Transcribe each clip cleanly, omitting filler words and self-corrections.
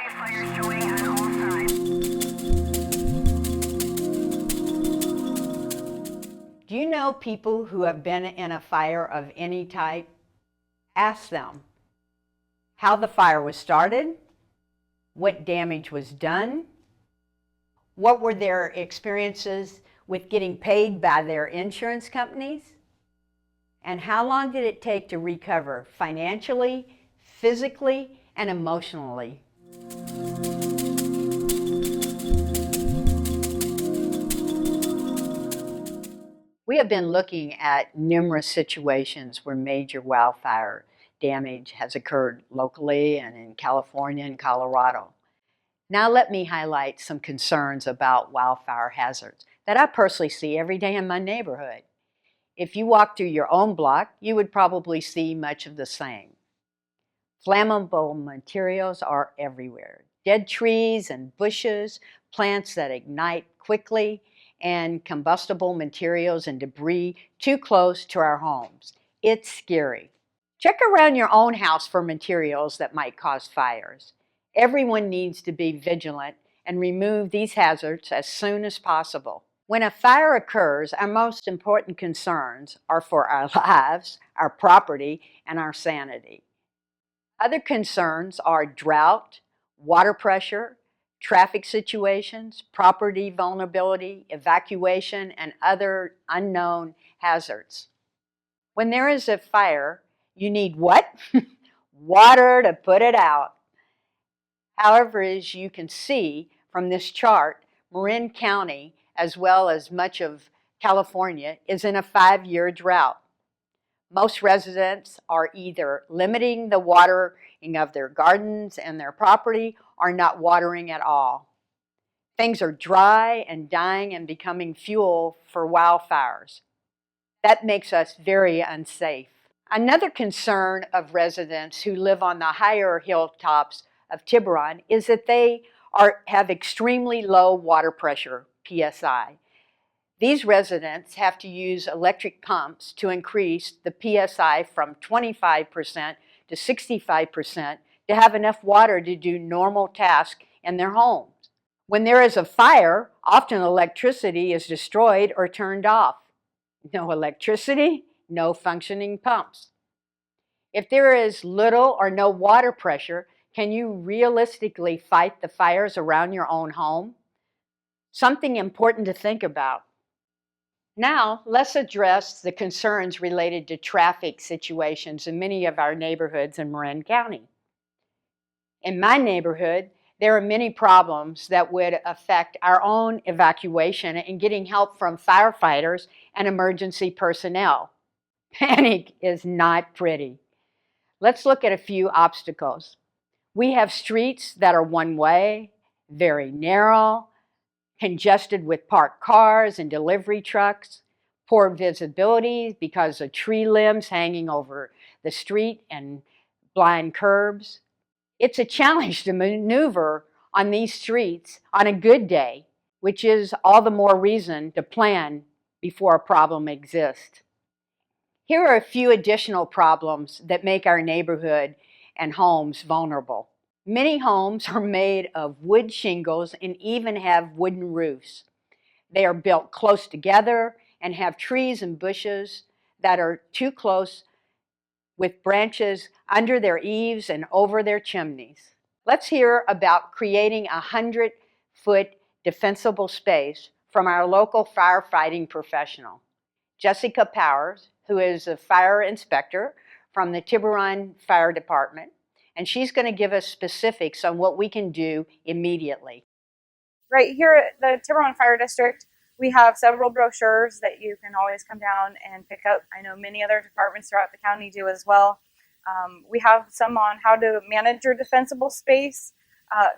WildFire showing at all times. Do you know people who have been in a fire of any type? Ask them how the fire was started, what damage was done, what were their experiences with getting paid by their insurance companies, and how long did it take to recover financially, physically, and emotionally. We have been looking at numerous situations where major wildfire damage has occurred locally and in California and Colorado. Now let me highlight some concerns about wildfire hazards that I personally see every day in my neighborhood. If you walk through your own block, you would probably see much of the same. Flammable materials are everywhere. Dead trees and bushes, plants that ignite quickly, and combustible materials and debris too close to our homes. It's scary. Check around your own house for materials that might cause fires. Everyone needs to be vigilant and remove these hazards as soon as possible. When a fire occurs, our most important concerns are for our lives, our property, and our sanity. Other concerns are drought, water pressure, traffic situations, property vulnerability, evacuation, and other unknown hazards. When there is a fire, you need what? Water to put it out. However, as you can see from this chart, Marin County, as well as much of California, is in a 5-year drought. Most residents are either limiting the watering of their gardens and their property or not watering at all. Things are dry and dying and becoming fuel for wildfires. That makes us very unsafe. Another concern of residents who live on the higher hilltops of Tiburon is that they have extremely low water pressure, PSI. These residents have to use electric pumps to increase the PSI from 25% to 65% to have enough water to do normal tasks in their homes. When there is a fire, often electricity is destroyed or turned off. No electricity, no functioning pumps. If there is little or no water pressure, can you realistically fight the fires around your own home? Something important to think about. Now, let's address the concerns related to traffic situations in many of our neighborhoods in Marin County. In my neighborhood, there are many problems that would affect our own evacuation and getting help from firefighters and emergency personnel. Panic is not pretty. Let's look at a few obstacles. We have streets that are one way, very narrow, congested with parked cars and delivery trucks, poor visibility because of tree limbs hanging over the street and blind curbs. It's a challenge to maneuver on these streets on a good day, which is all the more reason to plan before a problem exists. Here are a few additional problems that make our neighborhood and homes vulnerable. Many homes are made of wood shingles and even have wooden roofs. They are built close together and have trees and bushes that are too close with branches under their eaves and over their chimneys. Let's hear about creating a 100-foot defensible space from our local firefighting professional, Jessica Powers, who is a fire inspector from the Tiburon Fire Department, and she's going to give us specifics on what we can do immediately. Right here at the Tiburon Fire District, we have several brochures that you can always come down and pick up. I know many other departments throughout the county do as well. We have some on how to manage your defensible space.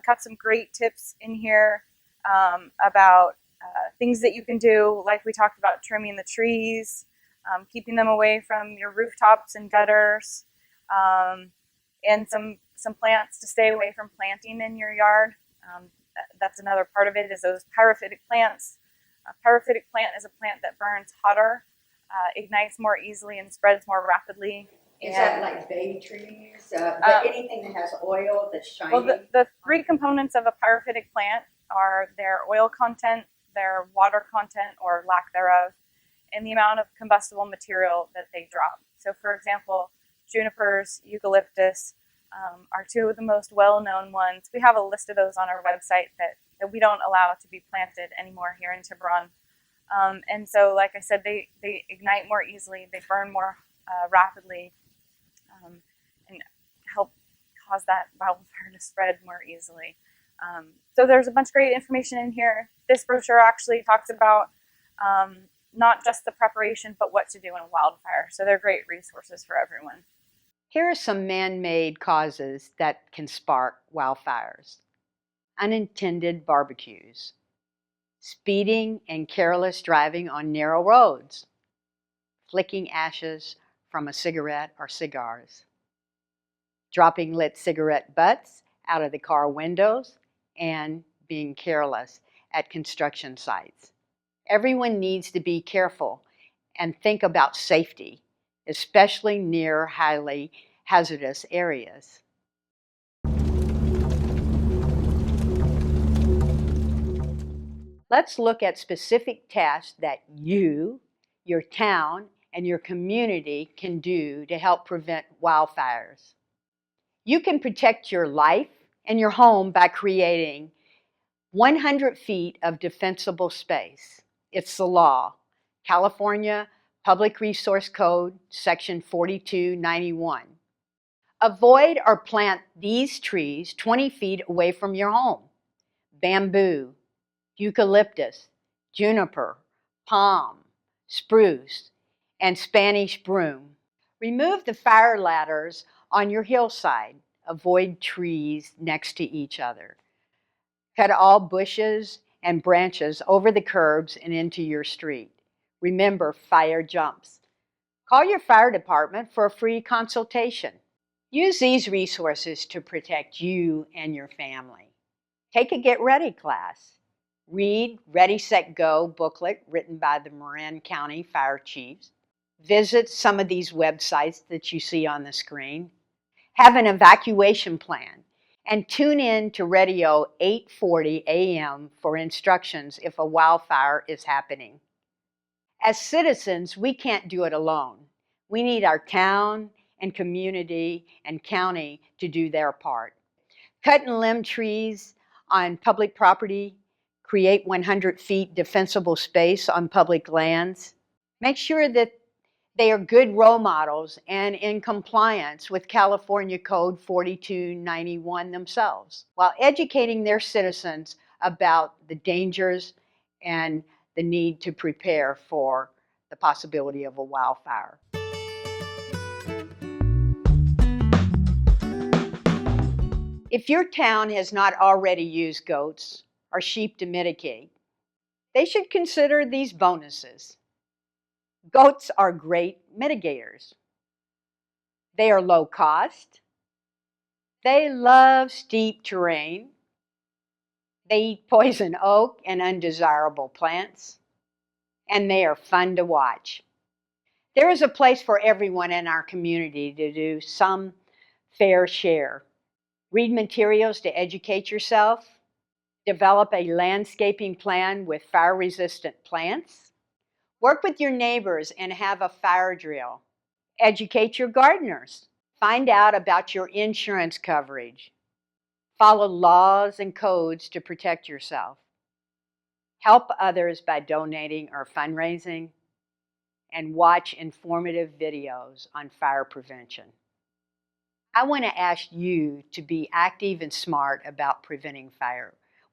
Got some great tips in here about things that you can do, like we talked about trimming the trees, keeping them away from your rooftops and gutters, and some plants to stay away from planting in your yard. That's another part of it, is those pyrophytic plants. A pyrophytic plant is a plant that burns hotter, ignites more easily, and spreads more rapidly. Is that like bay trees? But anything that has oil that's shiny? Well, the three components of a pyrophytic plant are their oil content, their water content or lack thereof, and the amount of combustible material that they drop. So for example, junipers, eucalyptus are two of the most well-known ones. We have a list of those on our website that we don't allow to be planted anymore here in Tiburon. And so, like I said, they ignite more easily, they burn more rapidly, and help cause that wildfire to spread more easily. So there's a bunch of great information in here. This brochure actually talks about not just the preparation, but what to do in a wildfire. So they're great resources for everyone. Here are some man-made causes that can spark wildfires. Unintended barbecues, speeding and careless driving on narrow roads, flicking ashes from a cigarette or cigars, dropping lit cigarette butts out of the car windows, and being careless at construction sites. Everyone needs to be careful and think about safety, especially near highly hazardous areas. Let's look at specific tasks that you, your town, and your community can do to help prevent wildfires. You can protect your life and your home by creating 100 feet of defensible space. It's the law. California Public Resource Code, Section 4291. Avoid or plant these trees 20 feet away from your home. Bamboo, eucalyptus, juniper, palm, spruce, and Spanish broom. Remove the fire ladders on your hillside. Avoid trees next to each other. Cut all bushes and branches over the curbs and into your street. Remember, fire jumps. Call your fire department for a free consultation. Use these resources to protect you and your family. Take a Get Ready class. Read Ready, Set, Go booklet written by the Marin County Fire Chiefs. Visit some of these websites that you see on the screen. Have an evacuation plan. And tune in to radio 840 AM for instructions if a wildfire is happening. As citizens, we can't do it alone. We need our town and community and county to do their part. Cut and limb trees on public property. Create 100 feet defensible space on public lands. Make sure that they are good role models and in compliance with California Code 4291 themselves, while educating their citizens about the dangers and the need to prepare for the possibility of a wildfire. If your town has not already used goats or sheep to mitigate, they should consider these bonuses. Goats are great mitigators. They are low cost. They love steep terrain. They eat poison oak and undesirable plants. And they are fun to watch. There is a place for everyone in our community to do some fair share. Read materials to educate yourself. Develop a landscaping plan with fire-resistant plants. Work with your neighbors and have a fire drill. Educate your gardeners. Find out about your insurance coverage. Follow laws and codes to protect yourself. Help others by donating or fundraising. And watch informative videos on fire prevention. I want to ask you to be active and smart about preventing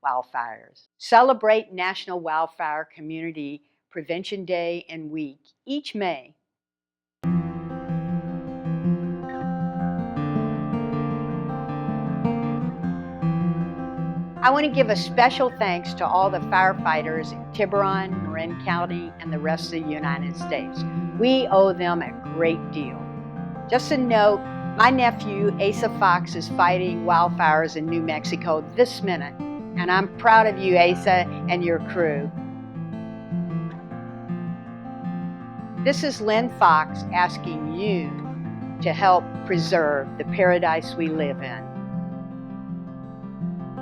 wildfires. Celebrate National Wildfire Community Prevention Day and Week each May. I want to give a special thanks to all the firefighters in Tiburon, Marin County, and the rest of the United States. We owe them a great deal. Just a note, my nephew, Asa Fox, is fighting wildfires in New Mexico this minute, and I'm proud of you, Asa, and your crew. This is Lynn Fox asking you to help preserve the paradise we live in.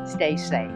Stay safe.